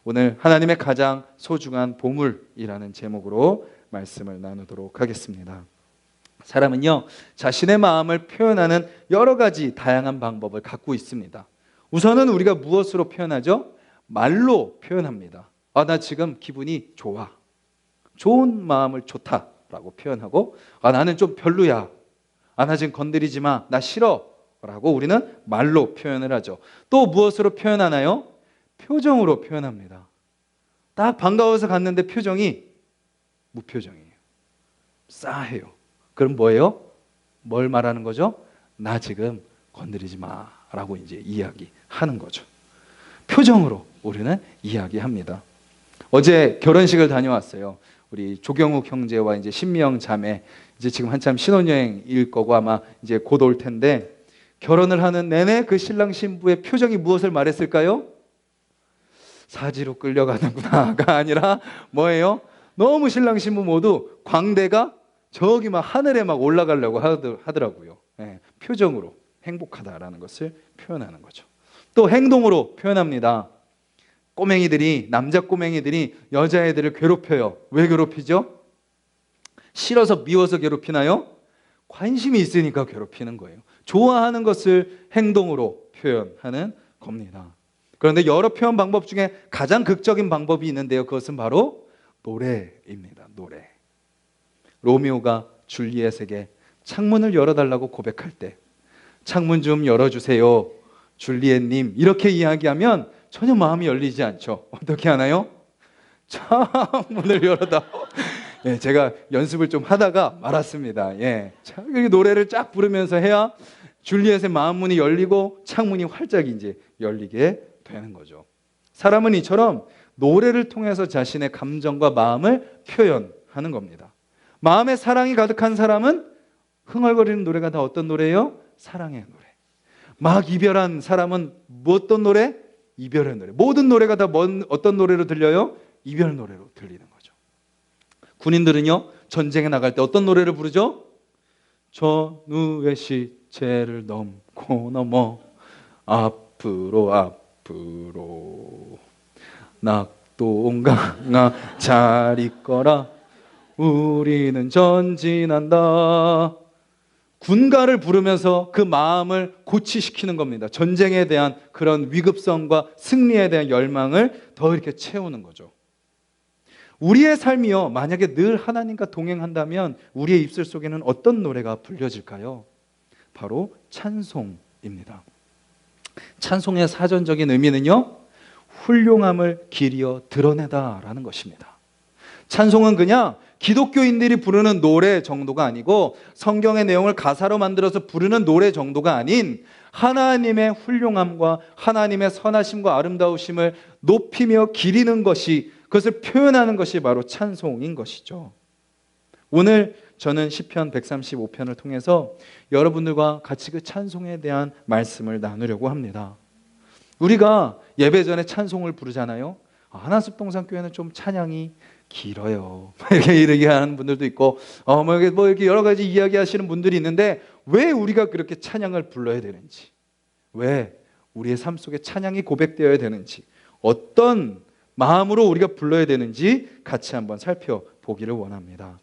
오늘 하나님의 가장 소중한 보물이라는 제목으로 말씀을 나누도록 하겠습니다. 사람은요, 자신의 마음을 표현하는 여러 가지 다양한 방법을 갖고 있습니다. 우선은 우리가 무엇으로 표현하죠? 말로 표현합니다. 나 지금 기분이 좋아. 좋은 마음을 좋다라고 표현하고, 나는 좀 별로야. 나 지금 건드리지 마. 나 싫어. 라고 우리는 말로 표현을 하죠. 또 무엇으로 표현하나요? 표정으로 표현합니다. 딱 반가워서 갔는데 표정이 무표정이에요. 싸해요. 그럼 뭐예요? 뭘 말하는 거죠? 나 지금 건드리지 마 라고 이제 이야기하는 거죠. 표정으로 우리는 이야기합니다. 어제 결혼식을 다녀왔어요. 우리 조경욱 형제와 이제 신미영 자매, 이제 지금 한참 신혼여행일 거고 아마 이제 곧 올 텐데, 결혼을 하는 내내 그 신랑 신부의 표정이 무엇을 말했을까요? 사지로 끌려가는구나가 아니라 뭐예요? 너무 신랑 신부 모두 광대가 저기 막 하늘에 막 올라가려고 하더라고요. 표정으로 행복하다라는 것을 표현하는 거죠. 또 행동으로 표현합니다. 꼬맹이들이, 남자 꼬맹이들이 여자애들을 괴롭혀요. 왜 괴롭히죠? 싫어서 미워서 괴롭히나요? 관심이 있으니까 괴롭히는 거예요. 좋아하는 것을 행동으로 표현하는 겁니다. 그런데 여러 표현 방법 중에 가장 극적인 방법이 있는데요. 그것은 바로 노래입니다. 노래. 로미오가 줄리엣에게 창문을 열어달라고 고백할 때, 창문 좀 열어주세요, 줄리엣님, 이렇게 이야기하면 전혀 마음이 열리지 않죠. 어떻게 하나요? 창문을 열어다. 제가 연습을 좀 하다가 말았습니다. 노래를 쫙 부르면서 해야 줄리엣의 마음문이 열리고 창문이 활짝 이제 열리게 되는 거죠. 사람은 이처럼 노래를 통해서 자신의 감정과 마음을 표현하는 겁니다. 마음에 사랑이 가득한 사람은 흥얼거리는 노래가 다 어떤 노래예요? 사랑의 노래. 막 이별한 사람은 어떤 노래? 이별의 노래. 모든 노래가 다 어떤 노래로 들려요? 이별 노래로 들리는 거죠. 군인들은요, 전쟁에 나갈 때 어떤 노래를 부르죠? 전우의 시체를 넘고 넘어 앞으로 앞으로 낙동강아 잘 있거라 우리는 전진한다. 군가를 부르면서 그 마음을 고취시키는 겁니다. 전쟁에 대한 그런 위급성과 승리에 대한 열망을 더 이렇게 채우는 거죠. 우리의 삶이요, 만약에 늘 하나님과 동행한다면 우리의 입술 속에는 어떤 노래가 불려질까요? 바로 찬송입니다. 찬송의 사전적인 의미는요, 훌륭함을 기리어 드러내다라는 것입니다. 찬송은 그냥 기독교인들이 부르는 노래 정도가 아니고, 성경의 내용을 가사로 만들어서 부르는 노래 정도가 아닌 하나님의 훌륭함과 하나님의 선하심과 아름다우심을 높이며 기리는 것이, 그것을 표현하는 것이 바로 찬송인 것이죠. 오늘 저는 시편 135편을 통해서 여러분들과 같이 그 찬송에 대한 말씀을 나누려고 합니다. 우리가 예배 전에 찬송을 부르잖아요. 하나습동산교회는 좀 찬양이 길어요. 이렇게 하는 분들도 있고, 이렇게 여러 가지 이야기하시는 분들이 있는데, 왜 우리가 그렇게 찬양을 불러야 되는지, 왜 우리의 삶 속에 찬양이 고백되어야 되는지, 어떤 마음으로 우리가 불러야 되는지 같이 한번 살펴보기를 원합니다.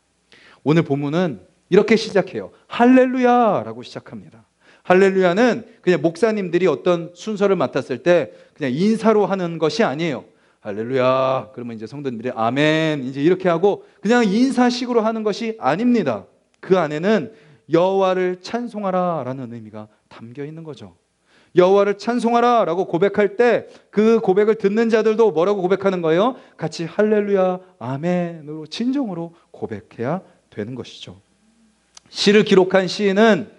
오늘 본문은 이렇게 시작해요. 할렐루야라고 시작합니다. 할렐루야는 그냥 목사님들이 어떤 순서를 맡았을 때 그냥 인사로 하는 것이 아니에요. 할렐루야 그러면 이제 성도님들이 아멘 이제 이렇게 하고 그냥 인사식으로 하는 것이 아닙니다. 그 안에는 여호와를 찬송하라 라는 의미가 담겨 있는 거죠. 여호와를 찬송하라 라고 고백할 때 그 고백을 듣는 자들도 뭐라고 고백하는 거예요? 같이 할렐루야 아멘으로 진정으로 고백해야 되는 것이죠. 시를 기록한 시인은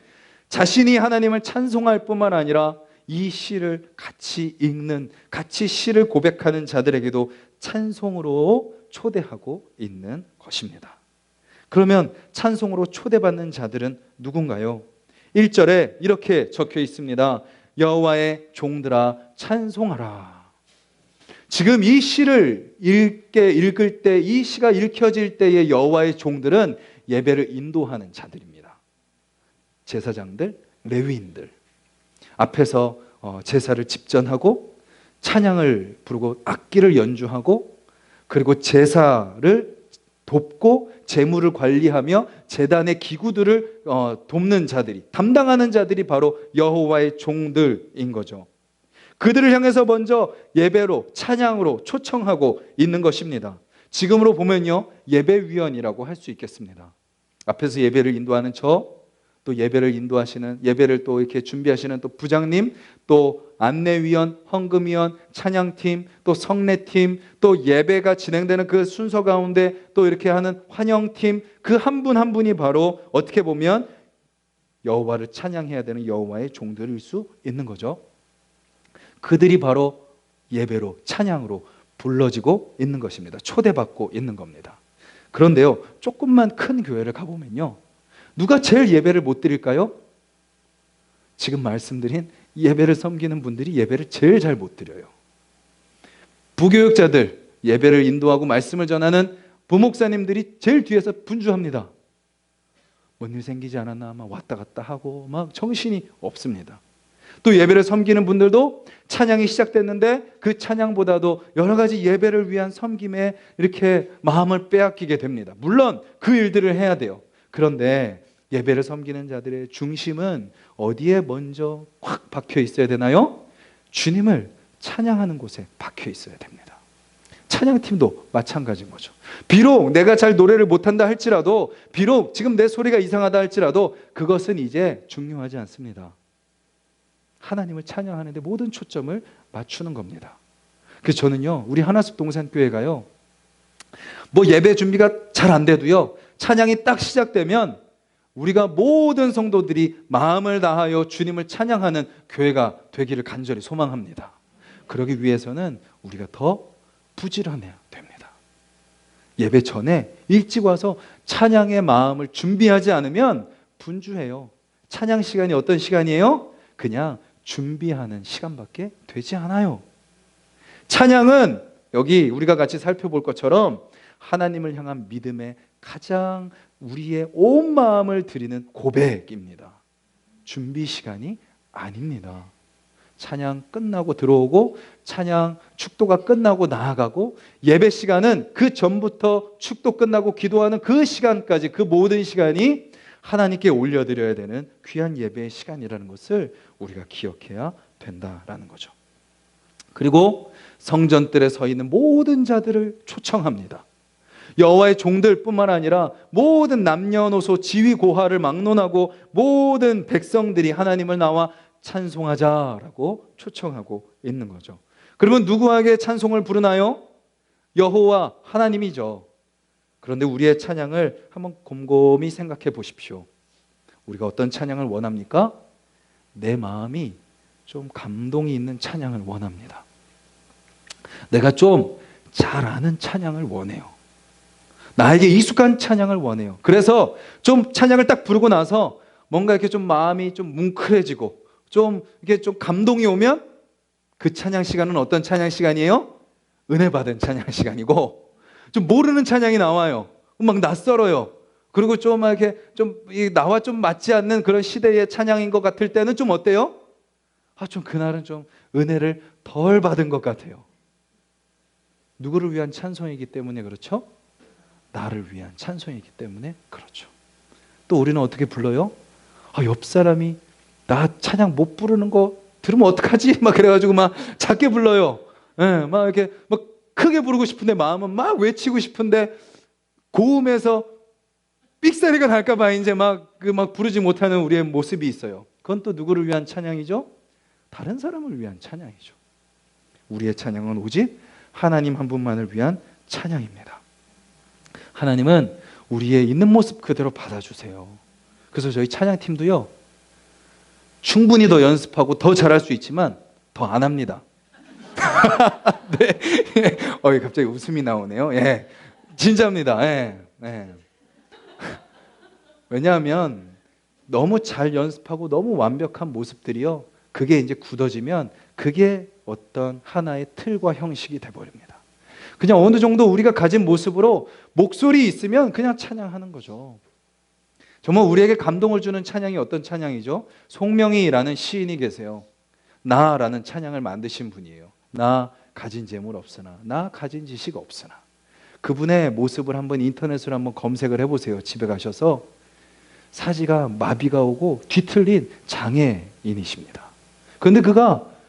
자신이 하나님을 찬송할 뿐만 아니라 이 시를 같이 읽는, 같이 시를 고백하는 자들에게도 찬송으로 초대하고 있는 것입니다. 그러면 찬송으로 초대받는 자들은 누군가요? 1절에 이렇게 적혀 있습니다. 여호와의 종들아 찬송하라. 지금 이 시를 읽을 때, 이 시가 읽혀질 때의 여호와의 종들은 예배를 인도하는 자들입니다. 제사장들, 레위인들, 앞에서 제사를 집전하고 찬양을 부르고 악기를 연주하고 그리고 제사를 돕고 재물을 관리하며 제단의 기구들을 돕는 자들이, 담당하는 자들이 바로 여호와의 종들인 거죠. 그들을 향해서 먼저 예배로, 찬양으로 초청하고 있는 것입니다. 지금으로 보면요, 예배위원이라고 할 수 있겠습니다. 앞에서 예배를 인도하는 또 예배를 인도하시는, 예배를 또 이렇게 준비하시는 또 부장님, 또 안내위원, 헌금위원, 찬양팀, 또 성례팀, 또 예배가 진행되는 그 순서 가운데 또 이렇게 하는 환영팀, 그 한 분 한 분이 바로 어떻게 보면 여호와를 찬양해야 되는 여호와의 종들일 수 있는 거죠. 그들이 바로 예배로, 찬양으로 불러지고 있는 것입니다. 초대받고 있는 겁니다. 그런데요, 조금만 큰 교회를 가보면요, 누가 제일 예배를 못 드릴까요? 지금 말씀드린 예배를 섬기는 분들이 예배를 제일 잘 못 드려요. 부교육자들, 예배를 인도하고 말씀을 전하는 부목사님들이 제일 뒤에서 분주합니다. 뭔 일 생기지 않았나 막 왔다 갔다 하고 막 정신이 없습니다. 또 예배를 섬기는 분들도 찬양이 시작됐는데 그 찬양보다도 여러 가지 예배를 위한 섬김에 이렇게 마음을 빼앗기게 됩니다. 물론 그 일들을 해야 돼요. 그런데 예배를 섬기는 자들의 중심은 어디에 먼저 확 박혀 있어야 되나요? 주님을 찬양하는 곳에 박혀 있어야 됩니다. 찬양팀도 마찬가지인 거죠. 비록 내가 잘 노래를 못한다 할지라도, 비록 지금 내 소리가 이상하다 할지라도 그것은 이제 중요하지 않습니다. 하나님을 찬양하는 데 모든 초점을 맞추는 겁니다. 그래서 저는요, 우리 하나숲 동산교회가요, 뭐 예배 준비가 잘 안 돼도요, 찬양이 딱 시작되면 우리가 모든 성도들이 마음을 다하여 주님을 찬양하는 교회가 되기를 간절히 소망합니다. 그러기 위해서는 우리가 더 부지런해야 됩니다. 예배 전에 일찍 와서 찬양의 마음을 준비하지 않으면 분주해요. 찬양 시간이 어떤 시간이에요? 그냥 준비하는 시간밖에 되지 않아요. 찬양은 여기 우리가 같이 살펴볼 것처럼 하나님을 향한 믿음의 가장 우리의 온 마음을 드리는 고백입니다. 준비 시간이 아닙니다. 찬양 끝나고 들어오고 찬양 축도가 끝나고 나아가고, 예배 시간은 그 전부터 축도 끝나고 기도하는 그 시간까지, 그 모든 시간이 하나님께 올려드려야 되는 귀한 예배의 시간이라는 것을 우리가 기억해야 된다라는 거죠. 그리고 성전뜰에 서 있는 모든 자들을 초청합니다. 여호와의 종들뿐만 아니라 모든 남녀노소 지위고하를 막론하고 모든 백성들이 하나님을 나와 찬송하자라고 초청하고 있는 거죠. 그러면 누구에게 찬송을 부르나요? 여호와 하나님이죠. 그런데 우리의 찬양을 한번 곰곰이 생각해 보십시오. 우리가 어떤 찬양을 원합니까? 내 마음이 좀 감동이 있는 찬양을 원합니다. 내가 좀 잘 아는 찬양을 원해요. 나에게 익숙한 찬양을 원해요. 그래서 좀 찬양을 딱 부르고 나서 뭔가 이렇게 좀 마음이 좀 뭉클해지고 좀 이게 좀 감동이 오면 그 찬양 시간은 어떤 찬양 시간이에요? 은혜 받은 찬양 시간이고, 좀 모르는 찬양이 나와요. 막 낯설어요. 그리고 좀 이렇게 좀 나와 좀 맞지 않는 그런 시대의 찬양인 것 같을 때는 좀 어때요? 좀 그날은 좀 은혜를 덜 받은 것 같아요. 누구를 위한 찬송이기 때문에 그렇죠? 나를 위한 찬송이기 때문에 그렇죠. 또 우리는 어떻게 불러요? 옆 사람이 나 찬양 못 부르는 거 들으면 어떡하지? 막 그래가지고 막 작게 불러요. 막 이렇게 막 크게 부르고 싶은데 마음은 막 외치고 싶은데 고음에서 삑사리가 날까봐 이제 막 부르지 못하는 우리의 모습이 있어요. 그건 또 누구를 위한 찬양이죠? 다른 사람을 위한 찬양이죠. 우리의 찬양은 오직 하나님 한 분만을 위한 찬양입니다. 하나님은 우리의 있는 모습 그대로 받아주세요. 그래서 저희 찬양팀도요, 충분히 더 연습하고 더 잘할 수 있지만 더 안 합니다. 네. 갑자기 웃음이 나오네요. 예. 진짜입니다. 예. 예. 왜냐하면 너무 잘 연습하고 너무 완벽한 모습들이요, 그게 이제 굳어지면 그게 어떤 하나의 틀과 형식이 돼버립니다. 그냥 어느 정도 우리가 가진 모습으로 목소리 있으면 그냥 찬양하는 거죠. 정말 우리에게 감동을 주는 찬양이 어떤 찬양이죠? 송명희라는 시인이 계세요. 나라는 찬양을 만드신 분이에요. 나 가진 재물 없으나, 나 가진 지식 없으나. 그분의 모습을 한번 인터넷으로 한번 검색을 해보세요. 집에 가셔서. 사지가 마비가 오고 뒤틀린 장애인이십니다. 그런데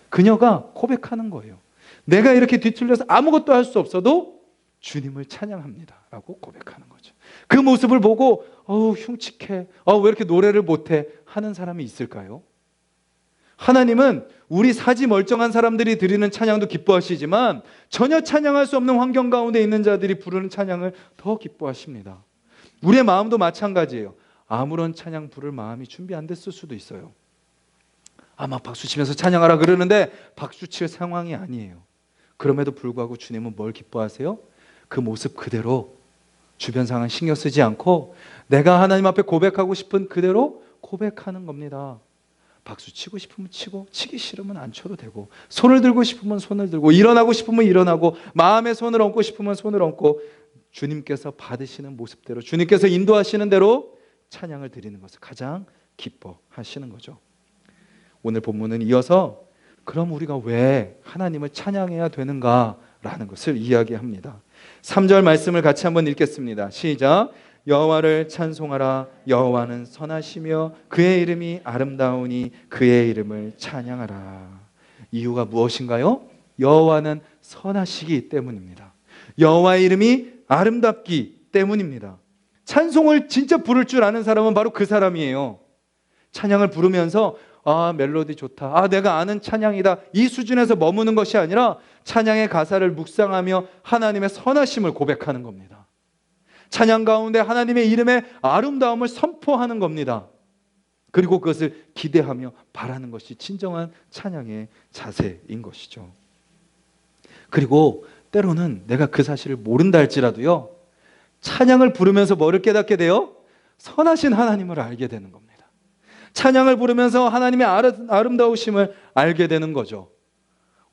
그녀가 고백하는 거예요. 내가 이렇게 뒤틀려서 아무것도 할 수 없어도 주님을 찬양합니다 라고 고백하는 거죠. 그 모습을 보고 흉측해, 왜 이렇게 노래를 못해 하는 사람이 있을까요? 하나님은 우리 사지 멀쩡한 사람들이 드리는 찬양도 기뻐하시지만 전혀 찬양할 수 없는 환경 가운데 있는 자들이 부르는 찬양을 더 기뻐하십니다. 우리의 마음도 마찬가지예요. 아무런 찬양 부를 마음이 준비 안 됐을 수도 있어요. 막 박수 치면서 찬양하라 그러는데 박수 칠 상황이 아니에요. 그럼에도 불구하고 주님은 뭘 기뻐하세요? 그 모습 그대로 주변 상황 신경 쓰지 않고 내가 하나님 앞에 고백하고 싶은 그대로 고백하는 겁니다. 박수 치고 싶으면 치고, 치기 싫으면 안 쳐도 되고, 손을 들고 싶으면 손을 들고, 일어나고 싶으면 일어나고, 마음에 손을 얹고 싶으면 손을 얹고, 주님께서 받으시는 모습대로, 주님께서 인도하시는 대로 찬양을 드리는 것을 가장 기뻐하시는 거죠. 오늘 본문은 이어서 그럼 우리가 왜 하나님을 찬양해야 되는가라는 것을 이야기합니다. 3절 말씀을 같이 한번 읽겠습니다. 시작. 여호와를 찬송하라. 여호와는 선하시며 그의 이름이 아름다우니 그의 이름을 찬양하라. 이유가 무엇인가요? 여호와는 선하시기 때문입니다. 여호와의 이름이 아름답기 때문입니다. 찬송을 진짜 부를 줄 아는 사람은 바로 그 사람이에요. 찬양을 부르면서 멜로디 좋다, 내가 아는 찬양이다, 이 수준에서 머무는 것이 아니라 찬양의 가사를 묵상하며 하나님의 선하심을 고백하는 겁니다. 찬양 가운데 하나님의 이름의 아름다움을 선포하는 겁니다. 그리고 그것을 기대하며 바라는 것이 진정한 찬양의 자세인 것이죠. 그리고 때로는 내가 그 사실을 모른다 할지라도요, 찬양을 부르면서 뭐를 깨닫게 돼요? 선하신 하나님을 알게 되는 겁니다. 찬양을 부르면서 하나님의 아름다우심을 알게 되는 거죠.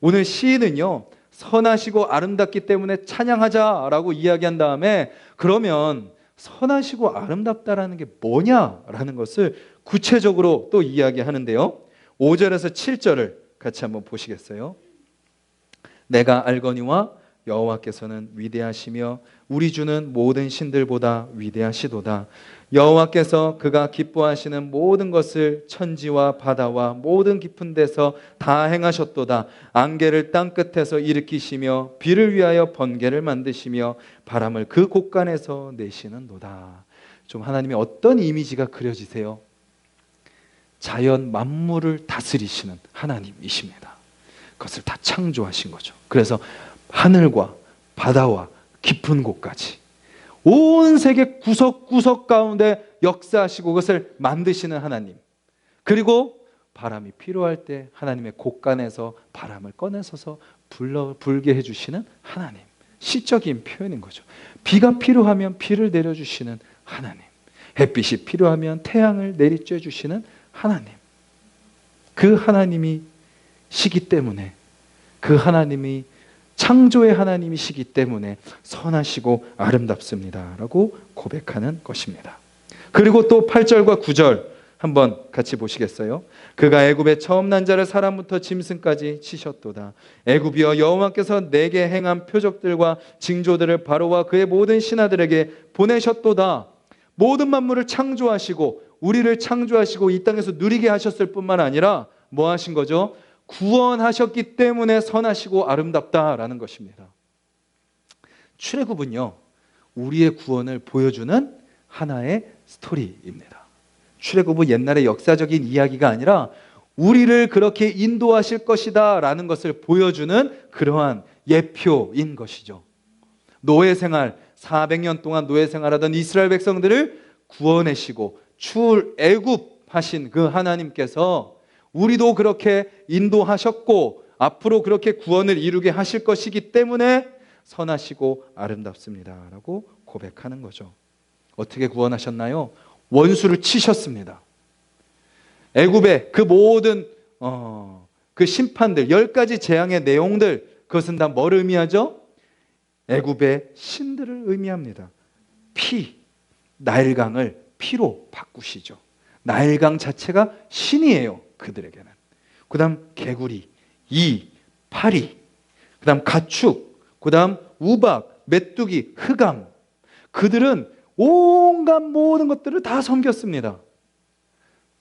오늘 시인은요, 선하시고 아름답기 때문에 찬양하자라고 이야기한 다음에 그러면 선하시고 아름답다라는 게 뭐냐라는 것을 구체적으로 또 이야기하는데요. 5절에서 7절을 같이 한번 보시겠어요? 내가 알거니와 여호와께서는 위대하시며 우리 주는 모든 신들보다 위대하시도다. 여호와께서 그가 기뻐하시는 모든 것을 천지와 바다와 모든 깊은 데서 다 행하셨도다. 안개를 땅 끝에서 일으키시며 비를 위하여 번개를 만드시며 바람을 그 곳간에서 내시는도다. 좀 하나님의 어떤 이미지가 그려지세요? 자연 만물을 다스리시는 하나님이십니다. 그것을 다 창조하신 거죠. 그래서 하늘과 바다와 깊은 곳까지 온 세계 구석구석 가운데 역사하시고 그것을 만드시는 하나님, 그리고 바람이 필요할 때 하나님의 곳간에서 바람을 꺼내서서 불게 해주시는 하나님, 시적인 표현인 거죠. 비가 필요하면 비를 내려주시는 하나님, 햇빛이 필요하면 태양을 내리쬐 주시는 하나님, 그 하나님이 시기 때문에, 그 하나님이 창조의 하나님이시기 때문에 선하시고 아름답습니다 라고 고백하는 것입니다. 그리고 또 8절과 9절 한번 같이 보시겠어요? 그가 애굽의 처음 난 자를 사람부터 짐승까지 치셨도다. 애굽이여, 여호와께서 내게 행한 표적들과 징조들을 바로와 그의 모든 신하들에게 보내셨도다. 모든 만물을 창조하시고 우리를 창조하시고 이 땅에서 누리게 하셨을 뿐만 아니라 뭐 하신 거죠? 구원하셨기 때문에 선하시고 아름답다라는 것입니다. 출애굽은요, 우리의 구원을 보여주는 하나의 스토리입니다. 출애굽은 옛날의 역사적인 이야기가 아니라 우리를 그렇게 인도하실 것이다 라는 것을 보여주는 그러한 예표인 것이죠. 노예 생활, 400년 동안 노예 생활하던 이스라엘 백성들을 구원하시고 출애굽하신 그 하나님께서 우리도 그렇게 인도하셨고 앞으로 그렇게 구원을 이루게 하실 것이기 때문에 선하시고 아름답습니다 라고 고백하는 거죠. 어떻게 구원하셨나요? 원수를 치셨습니다. 애굽의 그 모든 그 심판들, 10가지 재앙의 내용들, 그것은 다 뭘 의미하죠? 애굽의 신들을 의미합니다. 나일강을 피로 바꾸시죠. 나일강 자체가 신이에요, 그들에게는. 그 다음 개구리, 파리, 그다음 가축, 그다음 우박, 메뚜기, 흑암. 그들은 온갖 모든 것들을 다 섬겼습니다.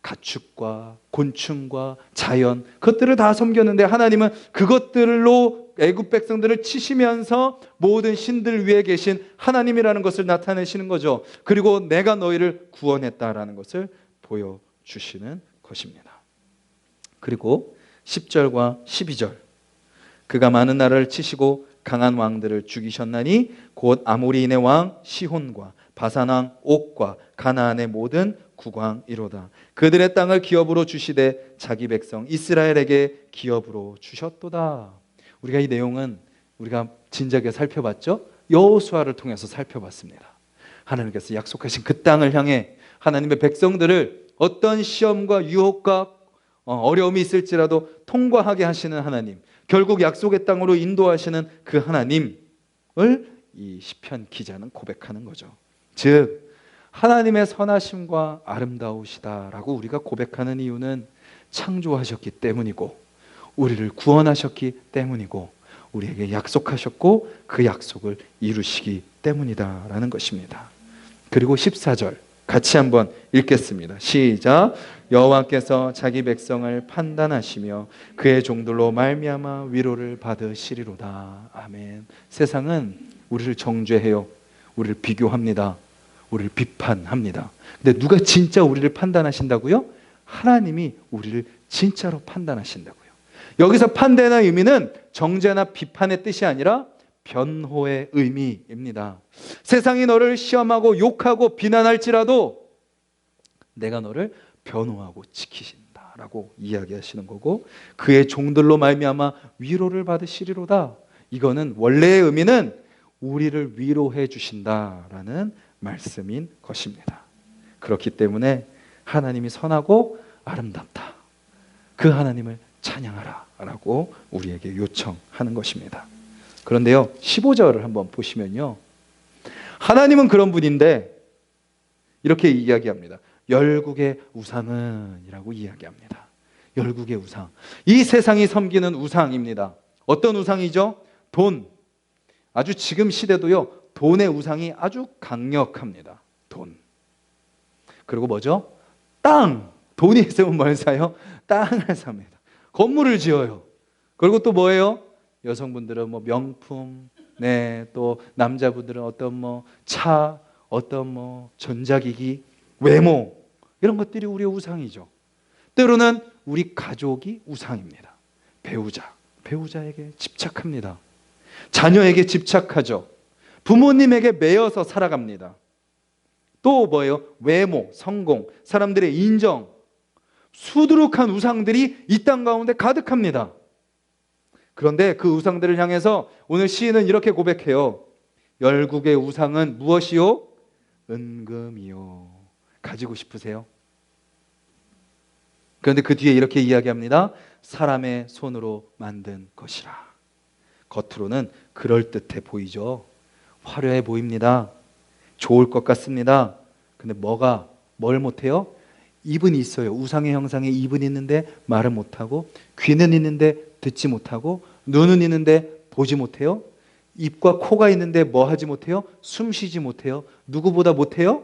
가축과 곤충과 자연, 그것들을 다 섬겼는데 하나님은 그것들로 애굽 백성들을 치시면서 모든 신들 위에 계신 하나님이라는 것을 나타내시는 거죠. 그리고 내가 너희를 구원했다라는 것을 보여주시는 것입니다. 그리고 10절과 12절, 그가 많은 나라를 치시고 강한 왕들을 죽이셨나니 곧 아모리인의 왕 시혼과 바산 왕 옥과 가나안의 모든 국왕이로다. 그들의 땅을 기업으로 주시되 자기 백성 이스라엘에게 기업으로 주셨도다. 우리가 이 내용은 우리가 진작에 살펴봤죠. 여호수아를 통해서 살펴봤습니다. 하나님께서 약속하신 그 땅을 향해 하나님의 백성들을 어떤 시험과 유혹과 어려움이 있을지라도 통과하게 하시는 하나님, 결국 약속의 땅으로 인도하시는 그 하나님을 이 시편 기자는 고백하는 거죠. 즉 하나님의 선하심과 아름다우시다라고 우리가 고백하는 이유는 창조하셨기 때문이고 우리를 구원하셨기 때문이고 우리에게 약속하셨고 그 약속을 이루시기 때문이다라는 것입니다. 그리고 14절 같이 한번 읽겠습니다. 시작. 여호와께서 자기 백성을 판단하시며 그의 종들로 말미암아 위로를 받으시리로다. 아멘. 세상은 우리를 정죄해요. 우리를 비교합니다. 우리를 비판합니다. 근데 누가 진짜 우리를 판단하신다고요? 하나님이 우리를 진짜로 판단하신다고요. 여기서 판단의 의미는 정죄나 비판의 뜻이 아니라 변호의 의미입니다. 세상이 너를 시험하고 욕하고 비난할지라도 내가 너를 변호하고 지키신다라고 이야기하시는 거고, 그의 종들로 말미암아 위로를 받으시리로다. 이거는 원래의 의미는 우리를 위로해 주신다라는 말씀인 것입니다. 그렇기 때문에 하나님이 선하고 아름답다. 그 하나님을 찬양하라 라고 우리에게 요청하는 것입니다. 그런데요, 15절을 한번 보시면요, 하나님은 그런 분인데 이렇게 이야기합니다. 열국의 우상은 이라고 이야기합니다. 열국의 우상, 이 세상이 섬기는 우상입니다. 어떤 우상이죠? 돈. 아주 지금 시대도요, 돈의 우상이 아주 강력합니다. 돈. 그리고 뭐죠? 땅. 돈이 있으면 뭘 사요? 땅을 삽니다. 건물을 지어요. 그리고 또 뭐예요? 여성분들은 뭐 명품, 네, 또 남자분들은 어떤 뭐 차, 어떤 뭐 전자기기, 외모, 이런 것들이 우리의 우상이죠. 때로는 우리 가족이 우상입니다. 배우자에게 집착합니다. 자녀에게 집착하죠. 부모님에게 매여서 살아갑니다. 또 뭐예요? 외모, 성공, 사람들의 인정, 수두룩한 우상들이 이 땅 가운데 가득합니다. 그런데 그 우상들을 향해서 오늘 시인은 이렇게 고백해요. 열국의 우상은 무엇이요? 은금이요. 가지고 싶으세요? 그런데 그 뒤에 이렇게 이야기합니다. 사람의 손으로 만든 것이라. 겉으로는 그럴듯해 보이죠. 화려해 보입니다. 좋을 것 같습니다. 근데 뭘 못해요? 입은 있어요. 우상의 형상에 입은 있는데 말을 못하고, 귀는 있는데 듣지 못하고, 눈은 있는데 보지 못해요. 입과 코가 있는데 뭐 하지 못해요? 숨 쉬지 못해요. 누구보다 못해요?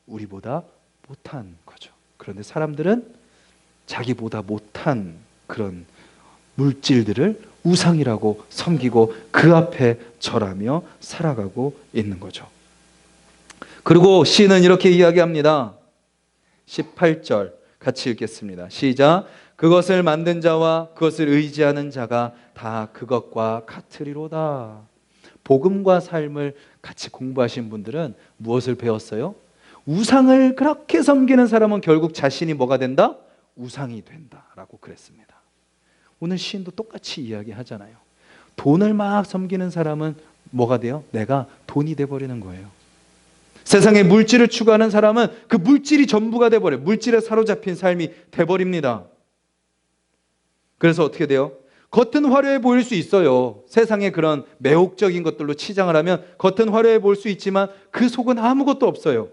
우리보다 못한 거죠. 그런데 사람들은 자기보다 못한 그런 물질들을 우상이라고 섬기고 그 앞에 절하며 살아가고 있는 거죠. 그리고 시인은 이렇게 이야기합니다. 18절 같이 읽겠습니다. 시작. 그것을 만든 자와 그것을 의지하는 자가 다 그것과 같으리로다. 복음과 삶을 같이 공부하신 분들은 무엇을 배웠어요? 우상을 그렇게 섬기는 사람은 결국 자신이 뭐가 된다? 우상이 된다라고 그랬습니다. 오늘 시인도 똑같이 이야기하잖아요. 돈을 막 섬기는 사람은 뭐가 돼요? 내가 돈이 돼버리는 거예요. 세상에 물질을 추구하는 사람은 그 물질이 전부가 돼버려요. 물질에 사로잡힌 삶이 돼버립니다. 그래서 어떻게 돼요? 겉은 화려해 보일 수 있어요. 세상의 그런 매혹적인 것들로 치장을 하면 겉은 화려해 보일 수 있지만 그 속은 아무것도 없어요.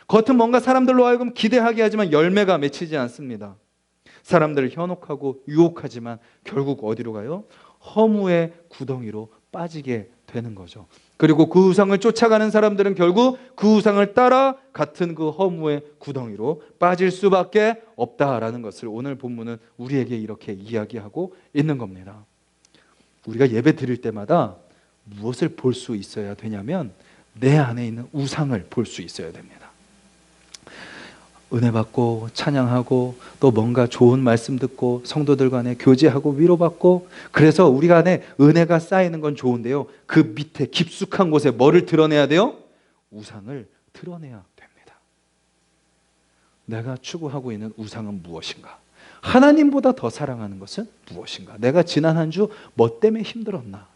겉은 뭔가 사람들로 하여금 기대하게 하지만 열매가 맺히지 않습니다. 사람들을 현혹하고 유혹하지만 결국 어디로 가요? 허무의 구덩이로 빠지게 되는 거죠. 그리고 그 우상을 쫓아가는 사람들은 결국 그 우상을 따라 같은 그 허무의 구덩이로 빠질 수밖에 없다라는 것을 오늘 본문은 우리에게 이렇게 이야기하고 있는 겁니다. 우리가 예배 드릴 때마다 무엇을 볼 수 있어야 되냐면 내 안에 있는 우상을 볼 수 있어야 됩니다. 은혜 받고 찬양하고 또 뭔가 좋은 말씀 듣고 성도들 간에 교제하고 위로받고, 그래서 우리가 안에 은혜가 쌓이는 건 좋은데요, 그 밑에 깊숙한 곳에 뭐를 드러내야 돼요? 우상을 드러내야 됩니다. 내가 추구하고 있는 우상은 무엇인가? 하나님보다 더 사랑하는 것은 무엇인가? 내가 지난 한 주 뭐 때문에 힘들었나?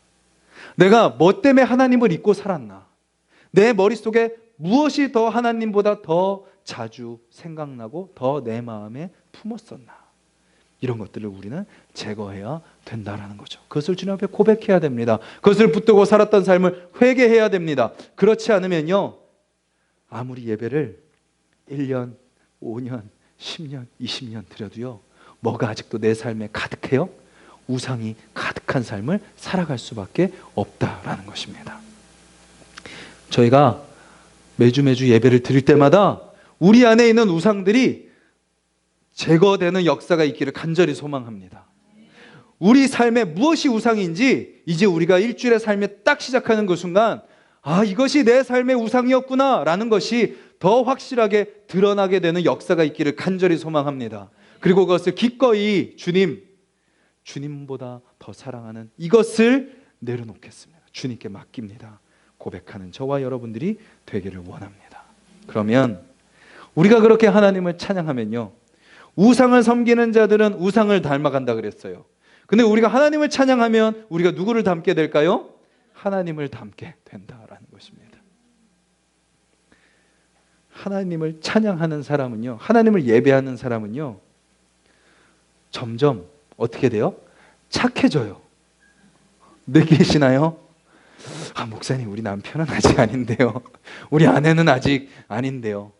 내가 뭐 때문에 하나님을 잊고 살았나? 내 머릿속에 무엇이 더 하나님보다 더 자주 생각나고 더 내 마음에 품었었나? 이런 것들을 우리는 제거해야 된다라는 거죠. 그것을 주님 앞에 고백해야 됩니다. 그것을 붙들고 살았던 삶을 회개해야 됩니다. 그렇지 않으면요, 아무리 예배를 1년, 5년, 10년, 20년 드려도요, 뭐가 아직도 내 삶에 가득해요? 우상이 가득한 삶을 살아갈 수밖에 없다라는 것입니다. 저희가 매주 예배를 드릴 때마다 우리 안에 있는 우상들이 제거되는 역사가 있기를 간절히 소망합니다. 우리 삶에 무엇이 우상인지 이제 우리가 일주일의 삶에 딱 시작하는 그 순간, 아, 이것이 내 삶의 우상이었구나 라는 것이 더 확실하게 드러나게 되는 역사가 있기를 간절히 소망합니다. 그리고 그것을 기꺼이 주님보다 더 사랑하는 이것을 내려놓겠습니다. 주님께 맡깁니다. 고백하는 저와 여러분들이 되기를 원합니다. 그러면 우리가 그렇게 하나님을 찬양하면요, 우상을 섬기는 자들은 우상을 닮아간다 그랬어요. 근데 우리가 하나님을 찬양하면 우리가 누구를 닮게 될까요? 하나님을 닮게 된다라는 것입니다. 하나님을 찬양하는 사람은요, 하나님을 예배하는 사람은요, 점점 어떻게 돼요? 착해져요. 느끼시나요? 아, 목사님, 우리 남편은 아직 아닌데요. 우리 아내는 아직 아닌데요.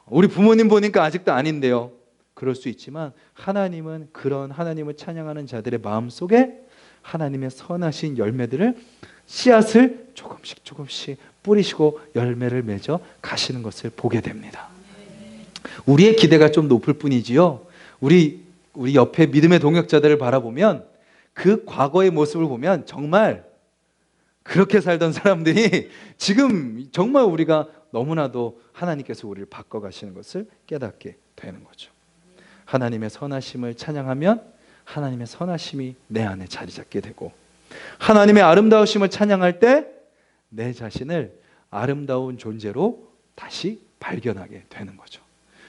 우리 부모님 보니까 아직도 아닌데요. 그럴 수 있지만 하나님은 그런 하나님을 찬양하는 자들의 마음속에 하나님의 선하신 열매들을, 씨앗을 조금씩 뿌리시고 열매를 맺어 가시는 것을 보게 됩니다. 우리의 기대가 좀 높을 뿐이지요, 우리 옆에 믿음의 동역자들을 바라보면 그 과거의 모습을 보면 정말 그렇게 살던 사람들이 지금 정말 우리가 너무나도 하나님께서 우리를 바꿔가시는 것을 깨닫게 되는 거죠. 하나님의 선하심을 찬양하면 하나님의 선하심이 내 안에 자리 잡게 되고, 하나님의 아름다우심을 찬양할 때 내 자신을 아름다운 존재로 다시 발견하게 되는 거죠.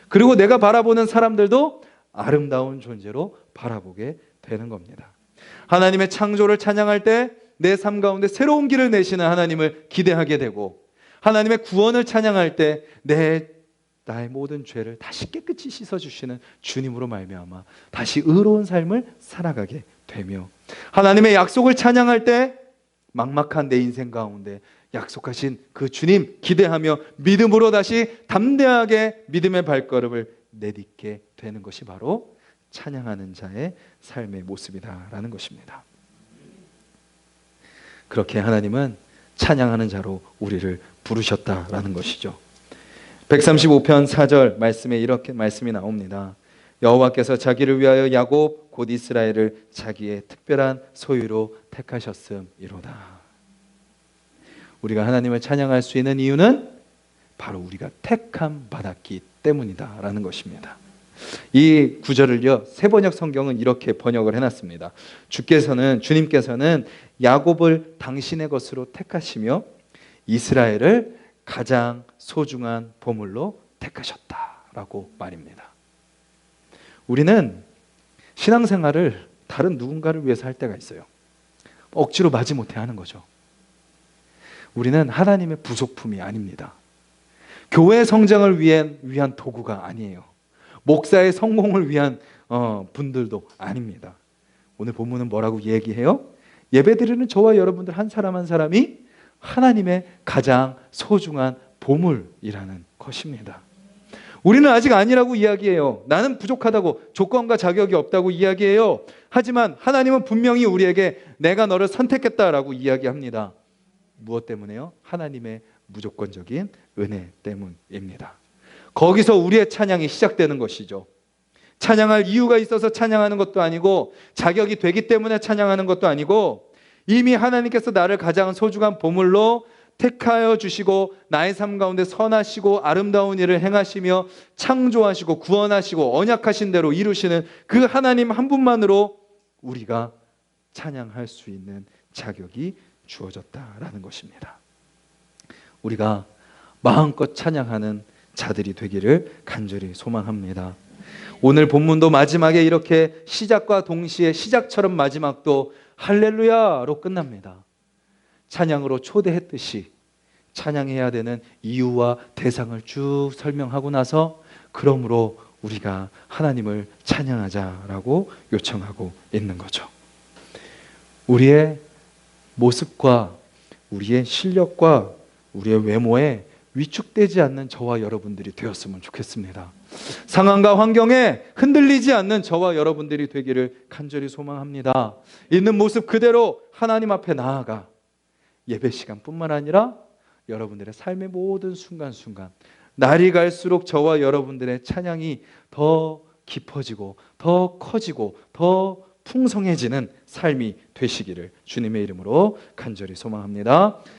그리고 내가 바라보는 사람들도 아름다운 존재로 바라보게 되는 겁니다. 하나님의 창조를 찬양할 때 내 삶 가운데 새로운 길을 내시는 하나님을 기대하게 되고, 하나님의 구원을 찬양할 때 나의 모든 죄를 다시 깨끗이 씻어주시는 주님으로 말미암아 다시 의로운 삶을 살아가게 되며, 하나님의 약속을 찬양할 때 막막한 내 인생 가운데 약속하신 그 주님 기대하며 믿음으로 다시 담대하게 믿음의 발걸음을 내딛게 되는 것이 바로 찬양하는 자의 삶의 모습이다라는 것입니다. 그렇게 하나님은 찬양하는 자로 우리를 부르셨다라는 것이죠. 135편 4절 말씀에 이렇게 말씀이 나옵니다. 여호와께서 자기를 위하여 야곱 곧 이스라엘을 자기의 특별한 소유로 택하셨음이로다. 우리가 하나님을 찬양할 수 있는 이유는 바로 우리가 택함 받았기 때문이다라는 것입니다. 이 구절을요, 세번역 성경은 이렇게 번역을 해놨습니다. 주님께서는 야곱을 당신의 것으로 택하시며 이스라엘을 가장 소중한 보물로 택하셨다라고 말입니다. 우리는 신앙생활을 다른 누군가를 위해서 할 때가 있어요. 억지로 마지못해 하는 거죠. 우리는 하나님의 부속품이 아닙니다. 교회 성장을 위한 도구가 아니에요. 목사의 성공을 위한 분들도 아닙니다. 오늘 본문은 뭐라고 얘기해요? 예배드리는 저와 여러분들 한 사람 한 사람이 하나님의 가장 소중한 보물이라는 것입니다. 우리는 아직 아니라고 이야기해요. 나는 부족하다고, 조건과 자격이 없다고 이야기해요. 하지만 하나님은 분명히 우리에게 내가 너를 선택했다라고 이야기합니다. 무엇 때문에요? 하나님의 무조건적인 은혜 때문입니다. 거기서 우리의 찬양이 시작되는 것이죠. 찬양할 이유가 있어서 찬양하는 것도 아니고, 자격이 되기 때문에 찬양하는 것도 아니고, 이미 하나님께서 나를 가장 소중한 보물로 택하여 주시고 나의 삶 가운데 선하시고 아름다운 일을 행하시며 창조하시고 구원하시고 언약하신 대로 이루시는 그 하나님 한 분만으로 우리가 찬양할 수 있는 자격이 주어졌다라는 것입니다. 우리가 마음껏 찬양하는 자들이 되기를 간절히 소망합니다. 오늘 본문도 마지막에 이렇게 시작과 동시에 시작처럼 마지막도 할렐루야로 끝납니다. 찬양으로 초대했듯이 찬양해야 되는 이유와 대상을 쭉 설명하고 나서 그러므로 우리가 하나님을 찬양하자라고 요청하고 있는 거죠. 우리의 모습과 우리의 실력과 우리의 외모에 위축되지 않는 저와 여러분들이 되었으면 좋겠습니다. 상황과 환경에 흔들리지 않는 저와 여러분들이 되기를 간절히 소망합니다. 있는 모습 그대로 하나님 앞에 나아가 예배 시간뿐만 아니라 여러분들의 삶의 모든 순간순간, 날이 갈수록 저와 여러분들의 찬양이 더 깊어지고 더 커지고 더 풍성해지는 삶이 되시기를 주님의 이름으로 간절히 소망합니다.